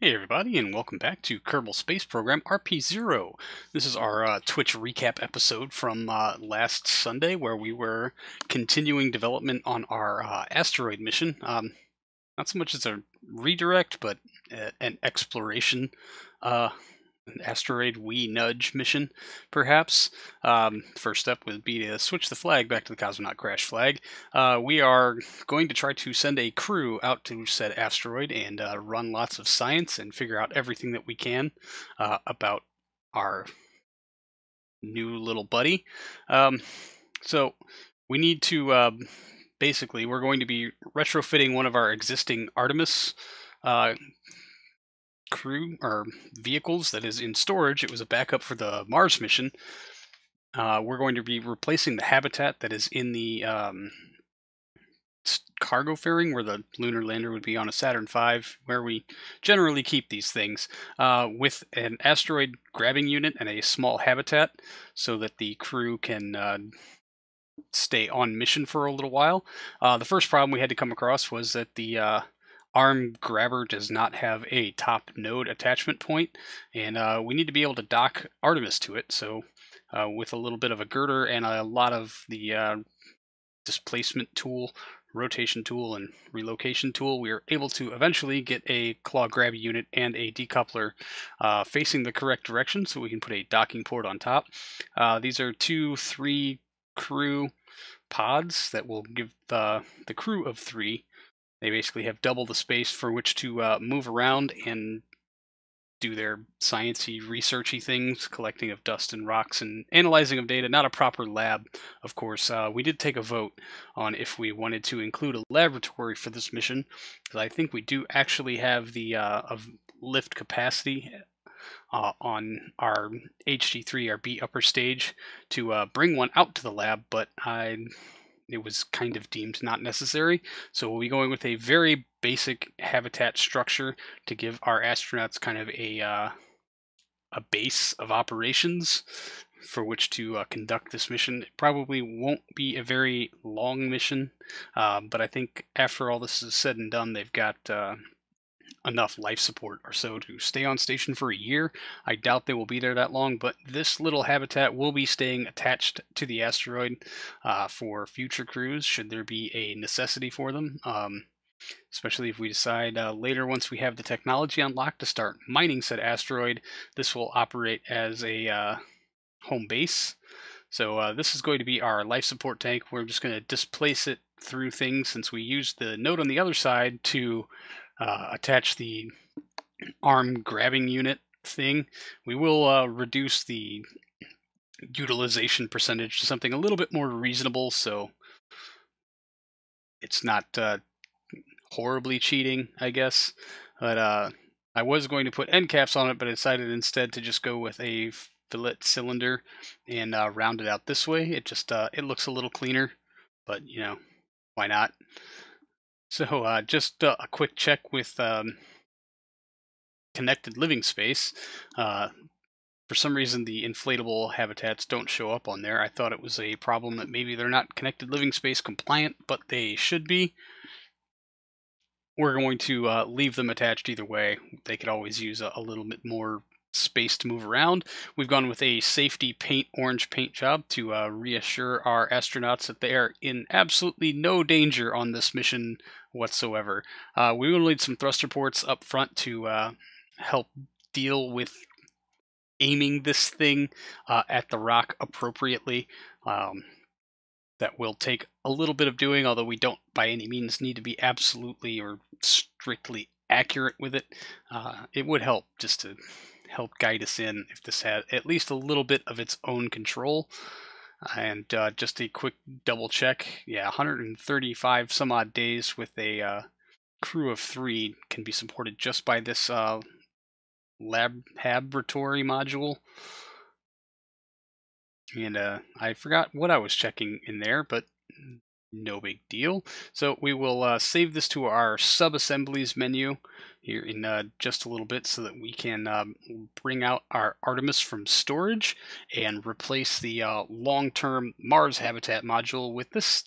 Hey everybody, and welcome back to Kerbal Space Program RP-0. This is our Twitch recap episode from last Sunday, where we were continuing development on our asteroid mission. Not so much as a redirect, but an exploration, an asteroid nudge mission, perhaps. First step would be to switch the flag back to the Cosmonaut crash flag. We are going to try to send a crew out to said asteroid and run lots of science and figure out everything that we can about our new little buddy. So we need to basically, we're going to be retrofitting one of our existing Artemis crew or vehicles that is in storage. It was a backup for the Mars mission. We're going to be replacing the habitat that is in the cargo fairing, where the lunar lander would be on a Saturn V, where we generally keep these things, with an asteroid grabbing unit and a small habitat so that the crew can stay on mission for a little while. The first problem we had to come across was that the arm grabber does not have a top node attachment point, and we need to be able to dock Artemis to it. So with a little bit of a girder and a lot of the displacement tool, rotation tool, and relocation tool, we are able to eventually get a claw grab unit and a decoupler facing the correct direction, so we can put a docking port on top. These are 2-3 crew pods that will give the crew of 3. They basically have double the space for which to move around and do their sciencey, researchy things, collecting of dust and rocks and analyzing of data. Not a proper lab, of course. We did take a vote on if we wanted to include a laboratory for this mission, because I think we do actually have the of lift capacity on our HD3, our B upper stage, to bring one out to the lab, but it was kind of deemed not necessary. So we'll be going with a very basic habitat structure to give our astronauts kind of a base of operations for which to conduct this mission. It probably won't be a very long mission, but I think after all this is said and done, they've got enough life support or so to stay on station for a year. I doubt they will be there that long, but this little habitat will be staying attached to the asteroid for future crews, should there be a necessity for them. Especially if we decide later, once we have the technology unlocked, to start mining said asteroid, this will operate as a home base. So this is going to be our life support tank. We're just going to displace it through things, since we used the node on the other side to attach the arm grabbing unit thing. We will reduce the utilization percentage to something a little bit more reasonable, so it's not horribly cheating, I guess. But I was going to put end caps on it, but I decided instead to just go with a fillet cylinder and round it out this way. It just it looks a little cleaner, but you know, why not? So just a quick check with connected living space. For some reason, the inflatable habitats don't show up on there. I thought it was a problem that maybe they're not connected living space compliant, but they should be. We're going to leave them attached either way. They could always use a little bit more space to move around. We've gone with a safety orange paint job to reassure our astronauts that they are in absolutely no danger on this mission whatsoever. We will need some thruster ports up front to help deal with aiming this thing at the rock appropriately. That will take a little bit of doing, although we don't by any means need to be absolutely or strictly accurate with it. It would help just to help guide us in if this had at least a little bit of its own control. And just a quick double check, yeah, 135 some odd days with a crew of 3 can be supported just by this laboratory module. And I forgot what I was checking in there, but no big deal. So we will save this to our sub-assemblies menu here in just a little bit, so that we can bring out our Artemis from storage and replace the long-term Mars habitat module with this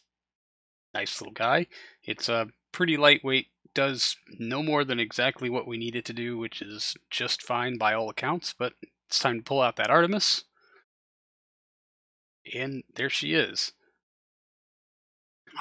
nice little guy. It's pretty lightweight, does no more than exactly what we need it to do, which is just fine by all accounts, but it's time to pull out that Artemis. And there she is,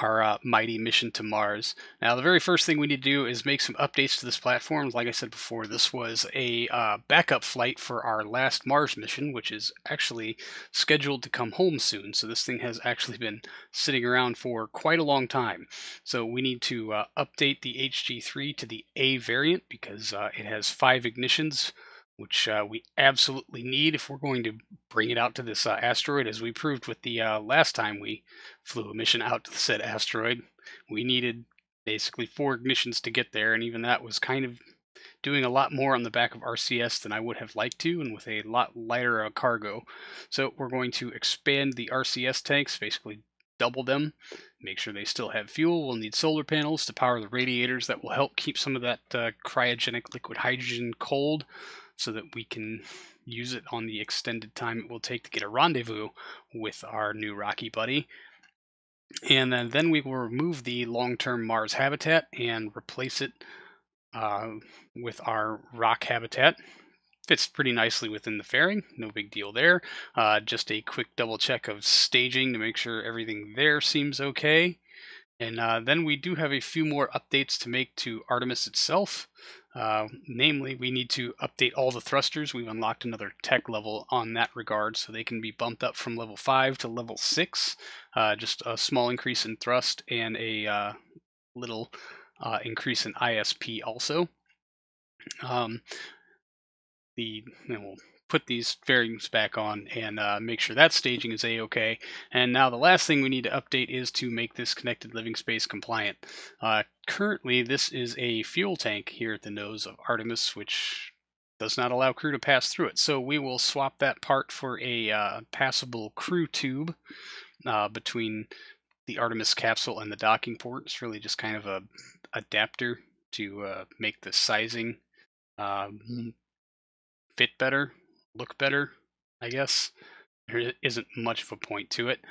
our mighty mission to Mars. Now, the very first thing we need to do is make some updates to this platform. Like I said before, this was a backup flight for our last Mars mission, which is actually scheduled to come home soon. So this thing has actually been sitting around for quite a long time. So we need to update the HG3 to the A variant because it has 5 ignitions, which we absolutely need if we're going to bring it out to this asteroid, as we proved with the last time we flew a mission out to the said asteroid. We needed basically 4 ignitions to get there, and even that was kind of doing a lot more on the back of RCS than I would have liked to, and with a lot lighter cargo. So we're going to expand the RCS tanks, basically double them, make sure they still have fuel. We'll need solar panels to power the radiators that will help keep some of that cryogenic liquid hydrogen cold, so that we can use it on the extended time it will take to get a rendezvous with our new Rocky buddy. And then we will remove the long-term Mars habitat and replace it with our rock habitat. Fits pretty nicely within the fairing, no big deal there. Just a quick double check of staging to make sure everything there seems okay. And then we do have a few more updates to make to Artemis itself. Namely, we need to update all the thrusters. We've unlocked another tech level on that regard, so they can be bumped up from level 5 to level 6. Just a small increase in thrust and a little increase in ISP also. We'll put these fairings back on and make sure that staging is a-okay. And now the last thing we need to update is to make this connected living space compliant. Currently, this is a fuel tank here at the nose of Artemis, which does not allow crew to pass through it. So we will swap that part for a passable crew tube between the Artemis capsule and the docking port. It's really just kind of a adapter to make the sizing fit better, look better, I guess. There isn't much of a point to it.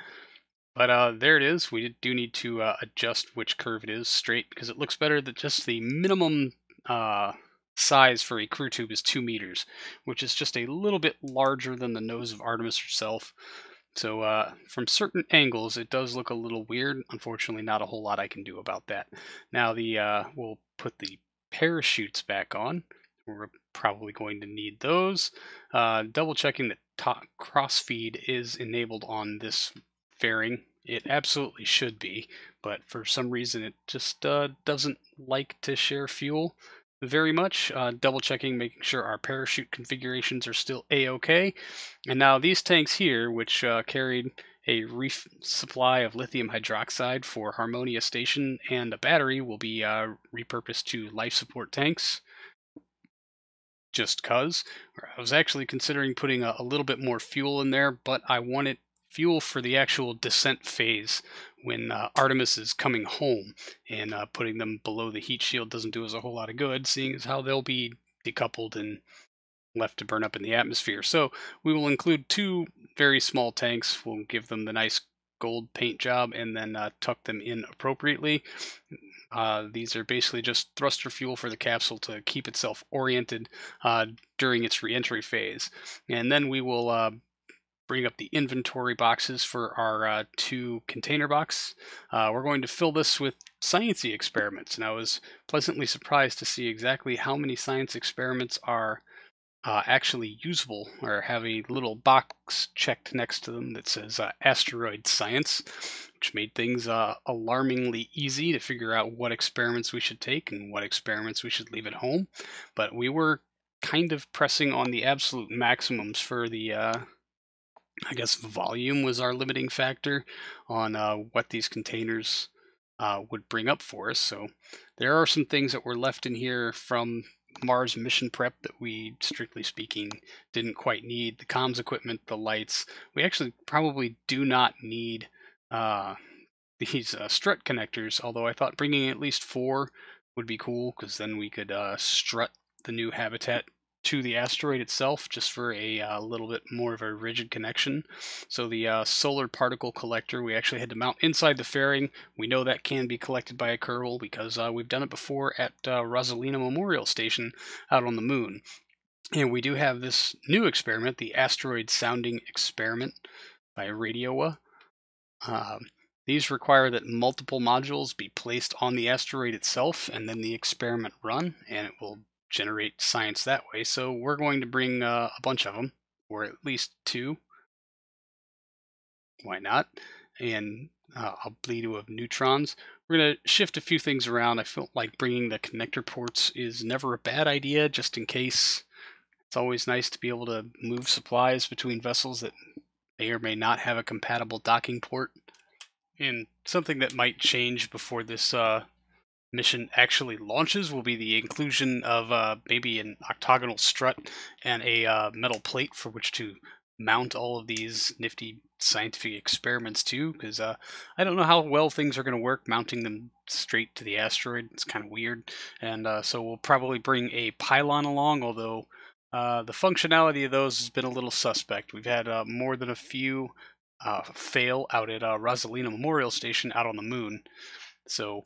But there it is. We do need to adjust which curve it is straight, because it looks better that just the minimum size for a crew tube is 2 meters, which is just a little bit larger than the nose of Artemis herself. So from certain angles, it does look a little weird. Unfortunately, not a whole lot I can do about that. Now we'll put the parachutes back on. We're probably going to need those. Double checking that crossfeed is enabled on this fairing. It absolutely should be, but for some reason it just doesn't like to share fuel very much. Double checking, making sure our parachute configurations are still a-okay. And now these tanks here, which carried a resupply of lithium hydroxide for Harmonia Station and a battery, will be repurposed to life support tanks. Just cuz. I was actually considering putting a little bit more fuel in there, but I wanted fuel for the actual descent phase when Artemis is coming home, and putting them below the heat shield doesn't do us a whole lot of good, seeing as how they'll be decoupled and left to burn up in the atmosphere. So we will include 2 very small tanks. We'll give them the nice gold paint job and then tuck them in appropriately. These are basically just thruster fuel for the capsule to keep itself oriented during its reentry phase. And then we will bring up the inventory boxes for our 2 container box. We're going to fill this with sciencey experiments, and I was pleasantly surprised to see exactly how many science experiments are actually usable, or have a little box checked next to them that says asteroid science, which made things alarmingly easy to figure out what experiments we should take and what experiments we should leave at home. But we were kind of pressing on the absolute maximums for the I guess volume was our limiting factor on what these containers would bring up for us. So there are some things that were left in here from Mars mission prep that we, strictly speaking, didn't quite need. The comms equipment, the lights. We actually probably do not need these strut connectors, although I thought bringing at least 4 would be cool, because then we could strut the new habitat to the asteroid itself, just for a little bit more of a rigid connection. So the solar particle collector, we actually had to mount inside the fairing. We know that can be collected by a Kerbal because we've done it before at Rosalina Memorial Station out on the moon. And we do have this new experiment, the Asteroid Sounding Experiment by Radioa. These require that multiple modules be placed on the asteroid itself, and then the experiment run, and it will generate science that way. So we're going to bring a bunch of them, or at least 2. Why not? And a bleed of neutrons. We're going to shift a few things around. I felt like bringing the connector ports is never a bad idea, just in case. It's always nice to be able to move supplies between vessels that may or may not have a compatible docking port. And something that might change before this mission actually launches will be the inclusion of maybe an octagonal strut and a metal plate for which to mount all of these nifty scientific experiments to, because I don't know how well things are going to work mounting them straight to the asteroid. It's kind of weird. And so we'll probably bring a pylon along, although the functionality of those has been a little suspect. We've had more than a few fail out at Rosalina Memorial Station out on the moon. So,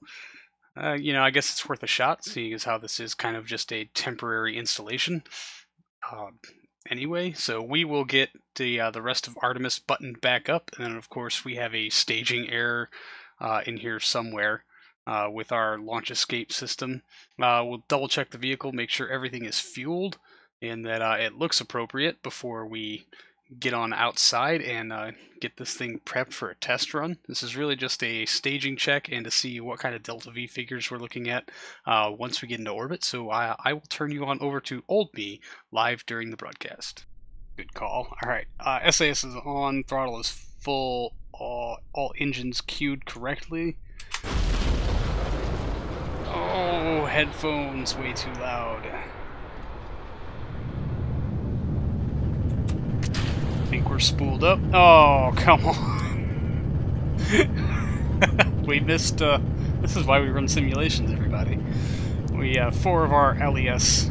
you know, I guess it's worth a shot, seeing as how this is kind of just a temporary installation. Anyway, so we will get the rest of Artemis buttoned back up, and then of course we have a staging error in here somewhere with our launch escape system. We'll double check the vehicle, make sure everything is fueled and that it looks appropriate before we get on outside and get this thing prepped for a test run. This is really just a staging check and to see what kind of Delta V figures we're looking at once we get into orbit. So I will turn you on over to Old Me live during the broadcast. Good call. All right, SAS is on, throttle is full, all engines queued correctly. Oh, headphones way too loud. I think we're spooled up. Oh, come on. We missed, this is why we run simulations, everybody. We have 4 of our LES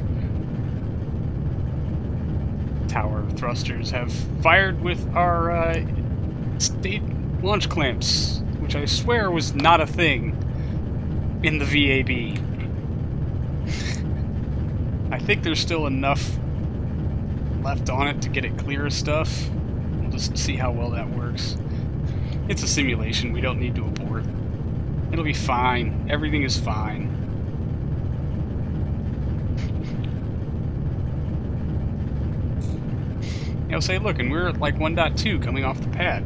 tower thrusters have fired with our state launch clamps, which I swear was not a thing in the VAB. I think there's still enough left on it to get it clear of stuff. We'll just see how well that works. It's a simulation, we don't need to abort. It'll be fine. Everything is fine. I'll say, look, and we're at like 1.2 coming off the pad.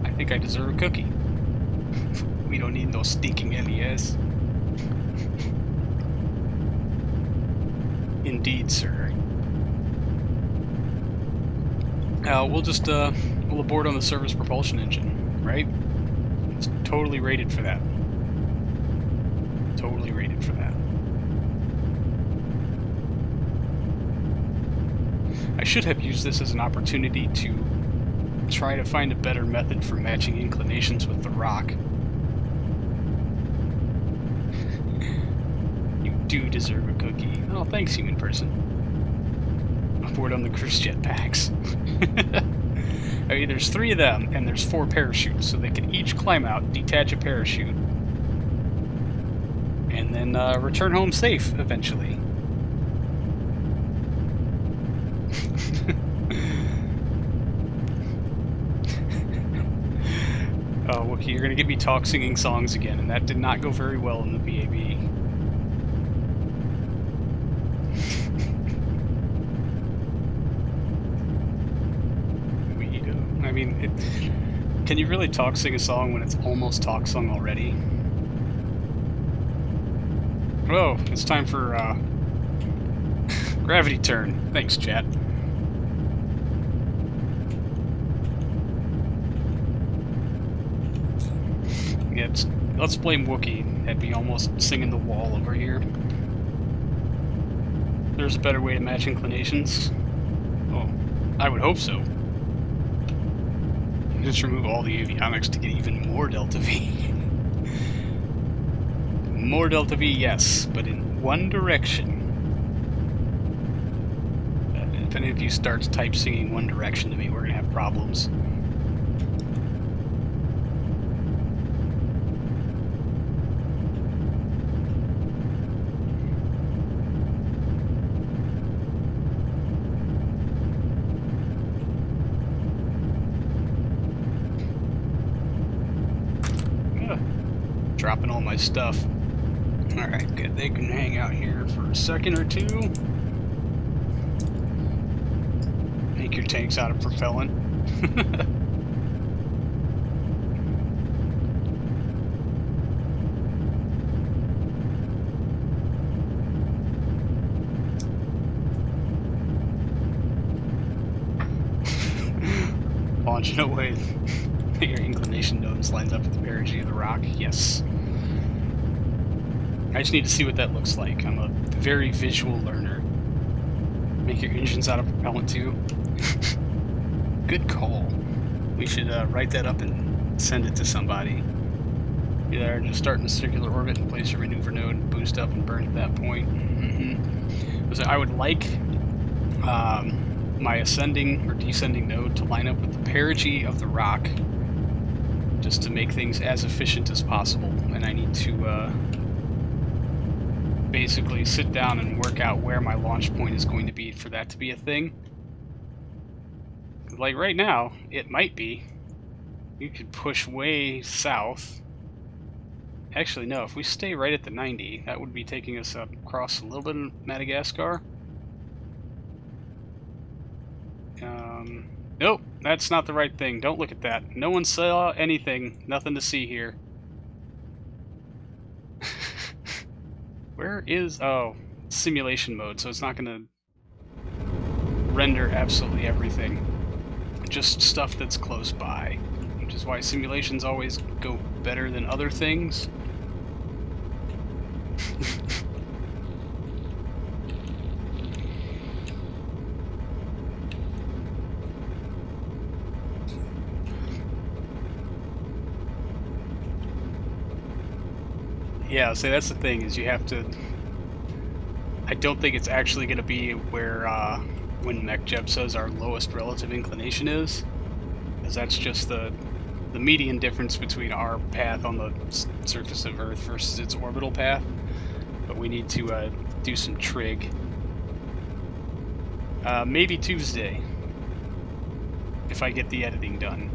I think I deserve a cookie. We don't need no stinking LES. Indeed, sir. We'll just, we'll abort on the service propulsion engine, right? It's totally rated for that. Totally rated for that. I should have used this as an opportunity to try to find a better method for matching inclinations with the rock. You do deserve a cookie. Oh, thanks, human person. Aboard on the cruise jet packs. I mean, there's 3 of them, and there's 4 parachutes, so they can each climb out, detach a parachute, and then return home safe, eventually. Oh, Wookie, you're gonna get me talk singing songs again, and that did not go very well in the VAB. I mean, can you really talk sing a song when it's almost talk sung already? Oh, it's time for gravity turn. Thanks, chat. Yeah, let's blame Wookie. Had me almost singing the wall over here. There's a better way to match inclinations. Oh, I would hope so. Just remove all the avionics to get even more Delta V. More Delta V, yes, but in one direction. if any of you starts type singing One Direction to me, we're gonna have problems. Dropping all my stuff. Alright, good. They can hang out here for a second or two. Make your tanks out of propellant. Launching away. Your inclination nodes lines up with the perigee of the rock. Yes. I just need to see what that looks like. I'm a very visual learner. Make your engines out of propellant too. Good call. We should write that up and send it to somebody. Either just start in a circular orbit and place your maneuver node, boost up and burn at that point. So I would like my ascending or descending node to line up with the perigee of the rock, just to make things as efficient as possible. And I need to basically sit down and work out where my launch point is going to be for that to be a thing. Like right now, it might be. You could push way south. Actually, no, if we stay right at the 90, that would be taking us up across a little bit of Madagascar. Nope, that's not the right thing. Don't look at that. No one saw anything. Nothing to see here. Where is... oh, simulation mode, so it's not going to render absolutely everything. Just stuff that's close by. Which is why simulations always go better than other things. Yeah, so that's the thing, is you have to... I don't think it's actually going to be where, when Mech Jeb says our lowest relative inclination is, because that's just the median difference between our path on the surface of Earth versus its orbital path. But we need to do some trig. Maybe Tuesday, if I get the editing done.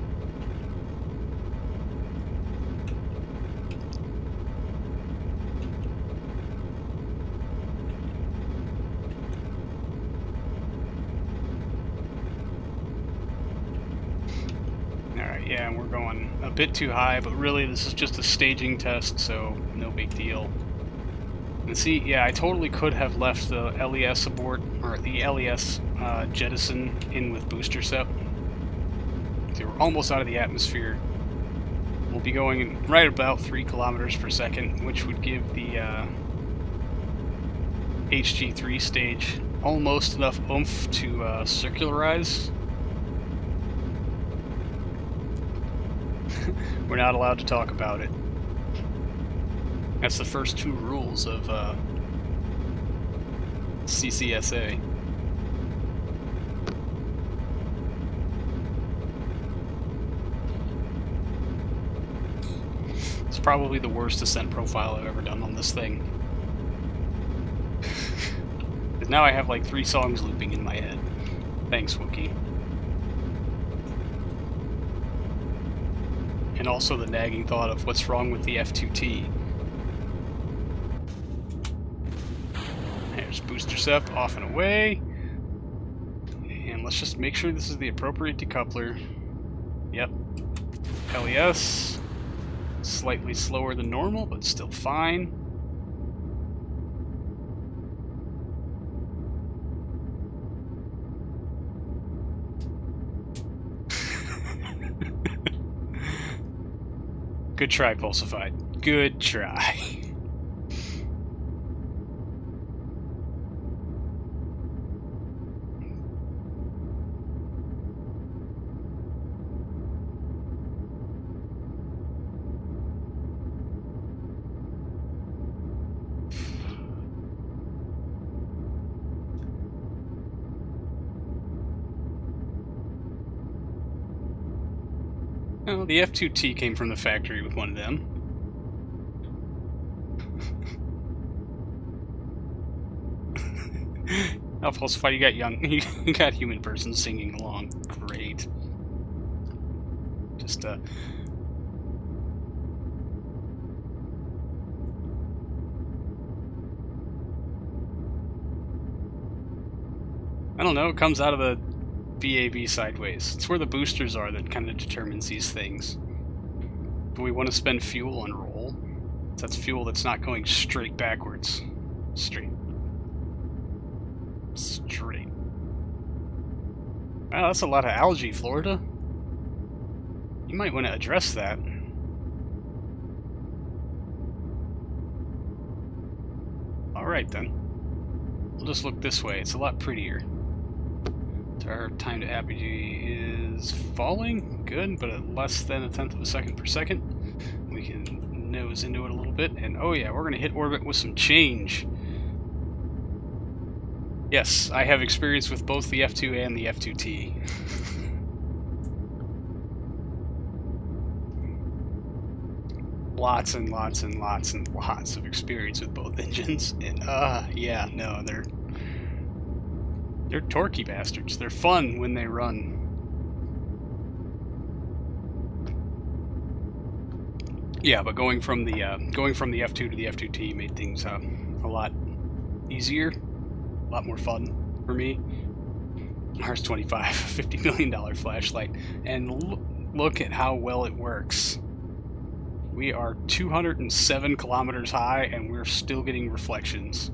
Yeah, and we're going a bit too high, but really this is just a staging test, so no big deal. And see, yeah, I totally could have left the LES abort, or the LES jettison in with booster sep. So we're almost out of the atmosphere. We'll be going right about 3 kilometers per second, which would give the HG3 stage almost enough oomph to circularize. We're not allowed to talk about it. That's the first 2 rules of CCSA. It's probably the worst ascent profile I've ever done on this thing. Because now I have like 3 songs looping in my head. Thanks, Wookie. And also the nagging thought of what's wrong with the F2T. There's booster sep, off and away. And let's just make sure this is the appropriate decoupler. Yep. LES. Slightly slower than normal, but still fine. Good try, Pulsified. Good try. Well, the F2T came from the factory with one of them. How falsified? You got you got human persons singing along. Great. Just I don't know. It comes out of the VAB sideways. It's where the boosters are that kind of determines these things. Do we want to spend fuel on roll? That's fuel that's not going straight backwards. Straight. Wow, that's a lot of algae, Florida. You might want to address that. Alright then. We'll just look this way. It's a lot prettier. So our time to apogee is falling. Good, but at less than 1/10 of a second per second. We can nose into it a little bit. And oh yeah, we're going to hit orbit with some change. Yes, I have experience with both the F2 and the F2T. Lots and lots and lots and lots of experience with both engines. And yeah, no, they're torquey bastards. They're fun when they run. Yeah, but going from the F2 to the F2T made things a lot easier. A lot more fun for me. Rs-25, $50 million flashlight, and look at how well it works. We are 207 kilometers high, and we're still getting reflections.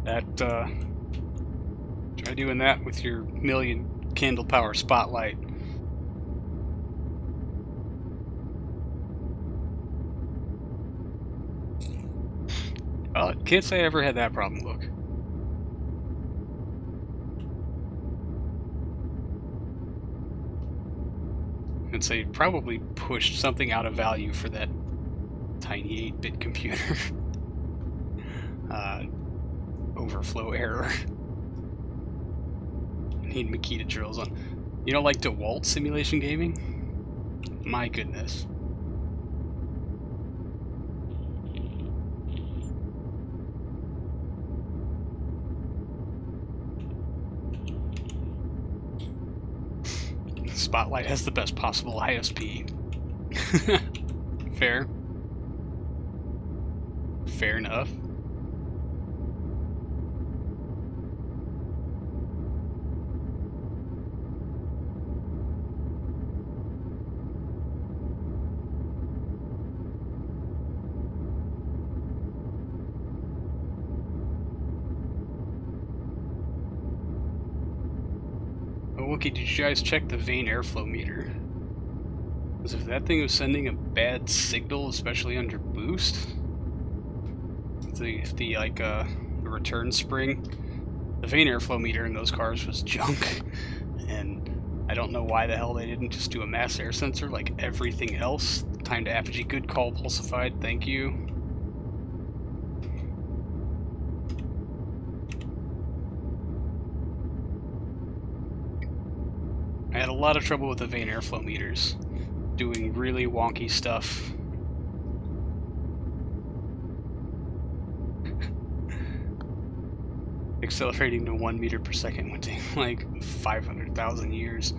That try doing that with your 1,000,000 candle power spotlight. Well, can't say I ever had that problem. Look. I'd say probably pushed something out of value for that tiny 8-bit computer. Overflow error. Need Makita drills on. You don't like DeWalt simulation gaming? My goodness. Spotlight has the best possible ISP. Fair. Fair enough. Okay, did you guys check the vane airflow meter? Because if that thing was sending a bad signal, especially under boost, the return spring, the vane airflow meter in those cars was junk, and I don't know why the hell they didn't just do a mass air sensor like everything else. Time to apogee, good call, pulsified, thank you. I had a lot of trouble with the vane airflow meters, doing really wonky stuff. Accelerating to 1 meter per second would take like 500,000 years.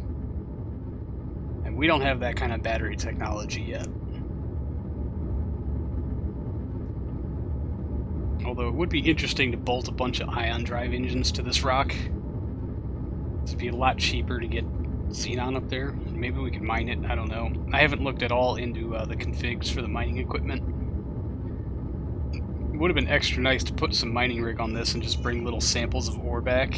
And we don't have that kind of battery technology yet. Although it would be interesting to bolt a bunch of ion drive engines to this rock. It'd be a lot cheaper to get xenon up there. Maybe we could mine it, I don't know. I haven't looked at all into the configs for the mining equipment. It would have been extra nice to put some mining rig on this and just bring little samples of ore back.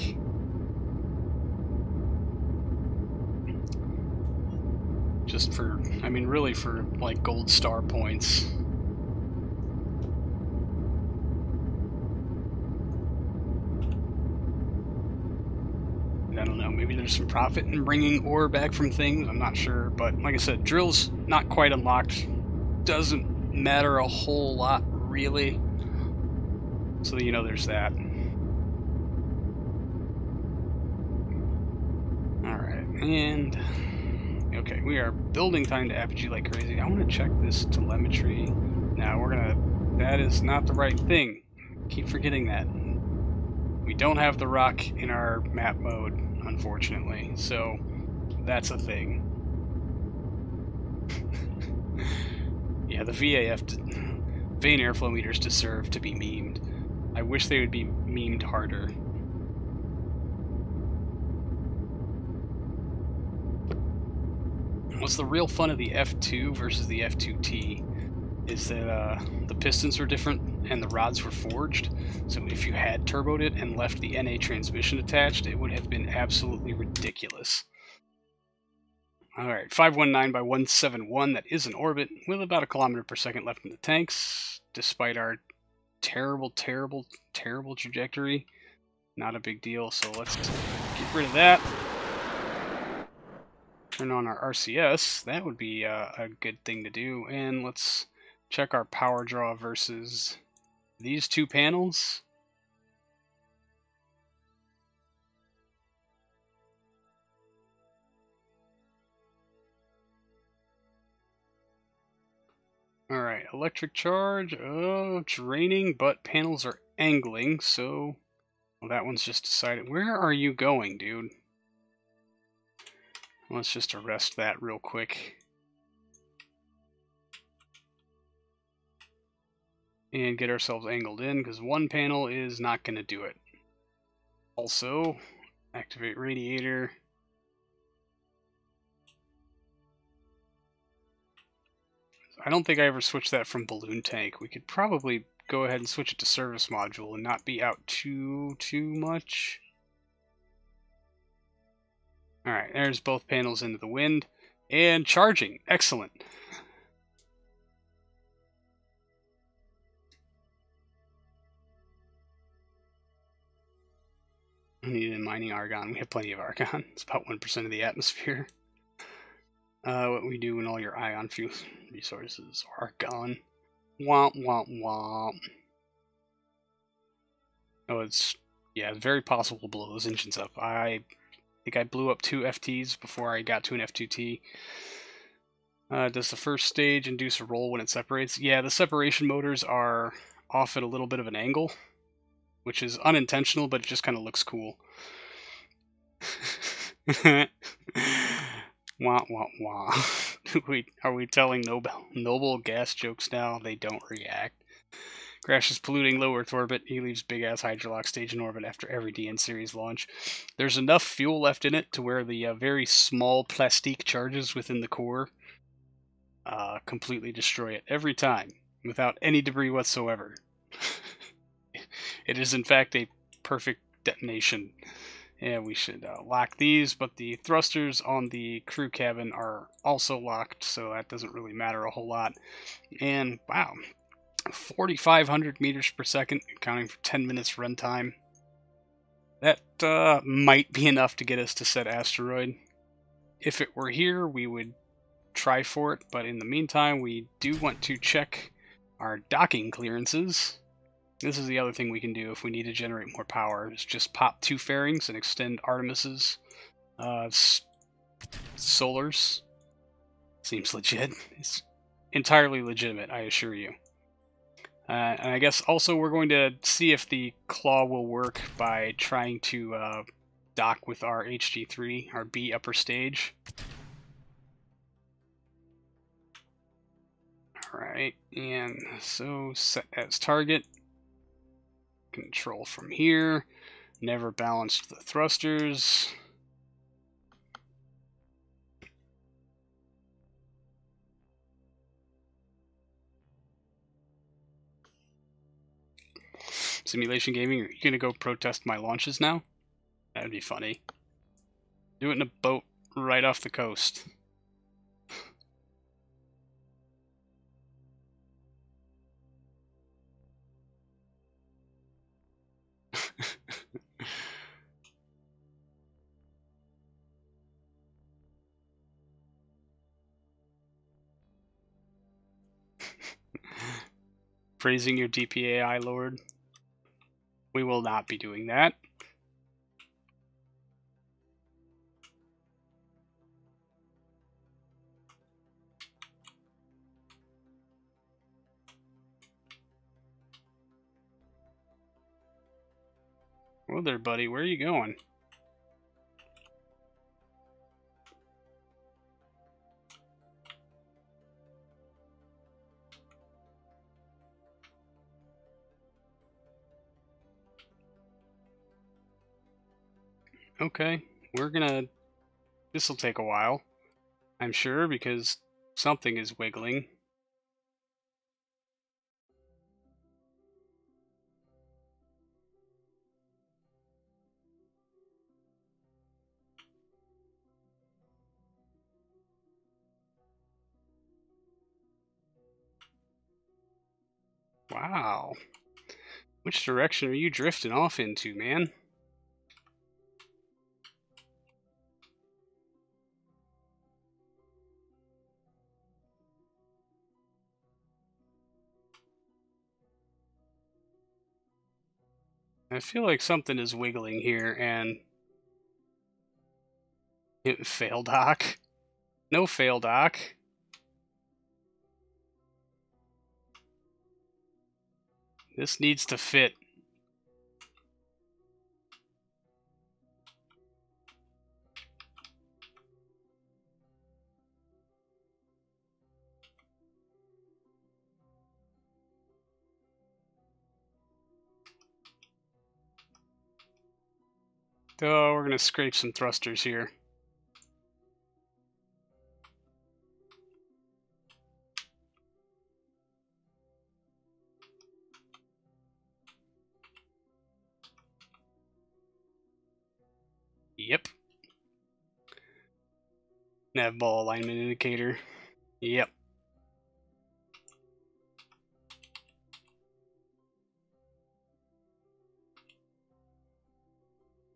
Just for, I mean really for like gold star points. I don't know, maybe there's some profit in bringing ore back from things, I'm not sure, but like I said, drill's not quite unlocked. Doesn't matter a whole lot, really. So, you know, there's that. Alright, and Okay, we are building time to apogee like crazy. I want to check this telemetry. Now we're gonna... That is not the right thing. Keep forgetting that. We don't have the rock in our map mode, unfortunately, so that's a thing. Yeah, the Vane airflow meters deserve to be memed. I wish they would be memed harder. What's the real fun of the F2 versus the F2T is that the pistons were different and the rods were forged, so if you had turboed it and left the NA transmission attached, it would have been absolutely ridiculous. Alright, 519 by 171, that is an orbit, with about 1 kilometer per second left in the tanks, despite our terrible trajectory. Not a big deal, so let's get rid of that. Turn on our RCS, that would be a good thing to do, and let's check our power draw versus these two panels. Alright, electric charge, draining, but panels are angling, so... Well, that one's just decided. Where are you going, dude? Let's just arrest that real quick. And get ourselves angled in, because one panel is not going to do it. Also, activate radiator. I don't think I ever switched that from balloon tank. We could probably go ahead and switch it to service module and not be out too much. Alright, there's both panels into the wind. And charging. Excellent. We need mining argon. We have plenty of argon. It's about 1% of the atmosphere. What we do when all your ion fuel resources are gone. Womp womp womp. Oh, it's... Yeah, very possible to blow those engines up. I think I blew up 2 FTs before I got to an F2T. Does the first stage induce a roll when it separates? Yeah, the separation motors are off at a little bit of an angle, which is unintentional, but it just kind of looks cool. Wah, wah, wah. Are we telling noble gas jokes now? They don't react. Crashes polluting low Earth orbit. He leaves big-ass hydrolock stage in orbit after every DN series launch. There's enough fuel left in it to where the very small plastique charges within the core completely destroy it every time, without any debris whatsoever. It is, in fact, a perfect detonation. Yeah, we should lock these, but the thrusters on the crew cabin are also locked, so that doesn't really matter a whole lot. And, wow, 4,500 meters per second, accounting for 10 minutes runtime. That might be enough to get us to set asteroid. If it were here, we would try for it, but in the meantime, we do want to check our docking clearances. This is the other thing we can do if we need to generate more power, is just pop 2 fairings and extend Artemis's solars. Seems legit. It's entirely legitimate, I assure you. And I guess also we're going to see if the claw will work by trying to dock with our HG3, our B upper stage. Alright, and so set as target. Control from here. Never balanced the thrusters. Simulation gaming, are you gonna go protest my launches now? That'd be funny. Do it in a boat right off the coast. Praising your DPAI, Lord. We will not be doing that. Whoa there, buddy. Where are you going? Okay, we're gonna... This'll take a while, I'm sure, because something is wiggling. Wow. Which direction are you drifting off into, man? I feel like something is wiggling here, and... Fail dock. No fail dock. This needs to fit. Oh, we're gonna scrape some thrusters here. Yep. Nav ball alignment indicator. Yep.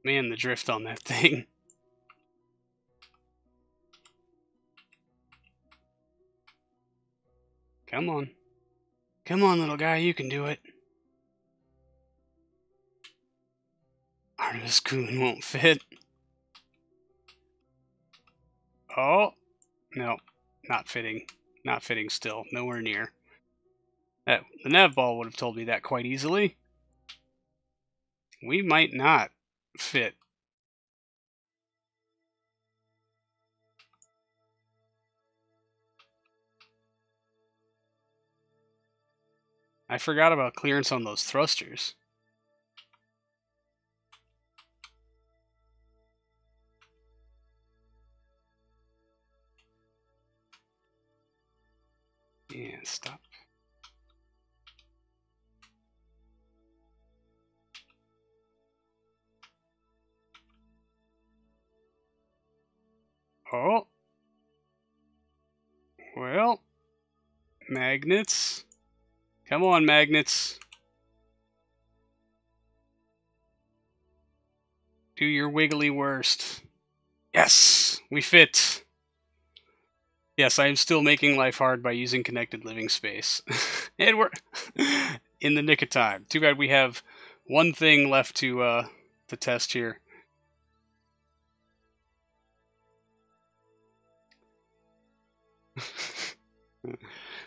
Man, the drift on that thing. Come on. Come on, little guy, you can do it. Artemis Coon won't fit. Oh, no, not fitting. Not fitting still. Nowhere near. The nav ball would have told me that quite easily. We might not fit. I forgot about clearance on those thrusters. Yeah, stop. Oh. Well. Magnets. Come on, magnets. Do your wiggly worst. Yes! We fit! Yes, I am still making life hard by using connected living space. And we're in the nick of time. Too bad we have one thing left to test here.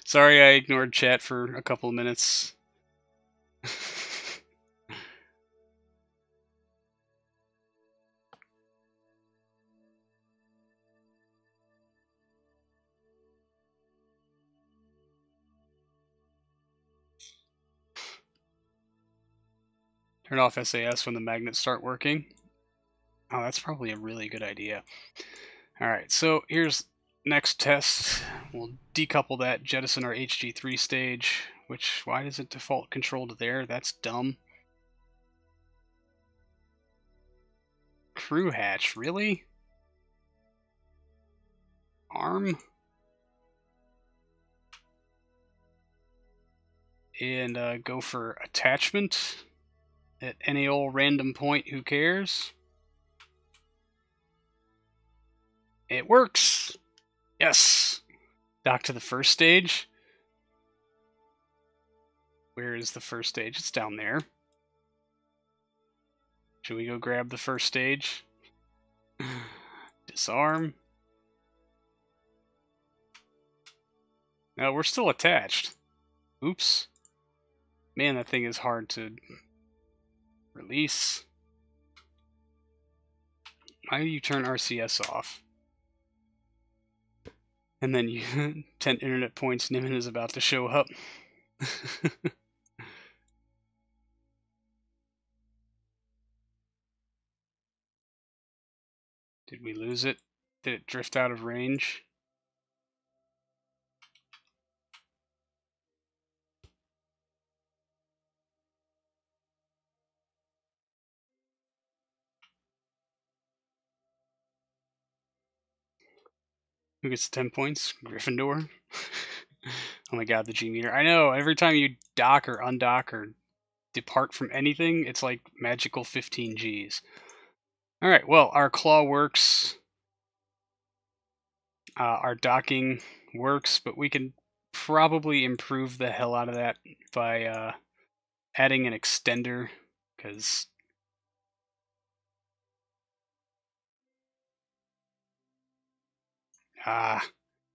Sorry I ignored chat for a couple of minutes. Turn off SAS when the magnets start working. Oh, that's probably a really good idea. Alright, so here's next test. We'll decouple that, jettison our HG3 stage, which, why does it default control to there? That's dumb. Crew hatch, really? Arm? And go for attachment at any old random point, who cares? It works! Yes! Dock to the first stage. Where is the first stage? It's down there. Should we go grab the first stage? Disarm. No, we're still attached. Oops. Man, that thing is hard to release. Why do you turn RCS off? And then you 10 internet points, Nimin is about to show up. Did we lose it? Did it drift out of range? Who gets 10 points? Gryffindor? Oh my god, the G meter. I know, every time you dock or undock or depart from anything, it's like magical 15 Gs. Alright, well, our claw works. Our docking works, but we can probably improve the hell out of that by adding an extender, because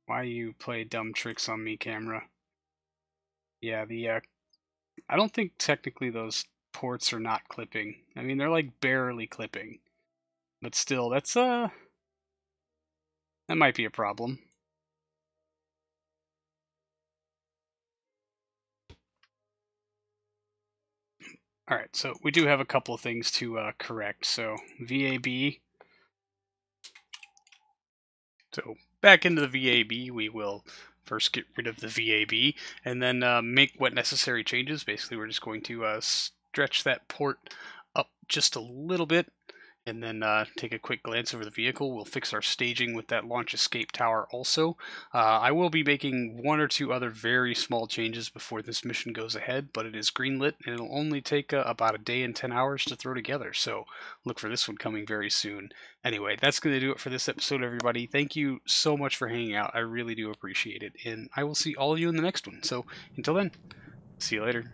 why you play dumb tricks on me, camera? Yeah, I don't think technically those ports are not clipping. I mean, they're like barely clipping. But still, that's that might be a problem. Alright, so we do have a couple of things to correct. So, VAB. So, back into the VAB, we will first get rid of the VAB, and then make what necessary changes. Basically, we're just going to stretch that port up just a little bit, and then take a quick glance over the vehicle. We'll fix our staging with that launch escape tower also. I will be making one or two other very small changes before this mission goes ahead, but it is greenlit, and it'll only take about a day and 10 hours to throw together, so look for this one coming very soon. Anyway, that's going to do it for this episode, everybody. Thank you so much for hanging out. I really do appreciate it, and I will see all of you in the next one. So until then, see you later.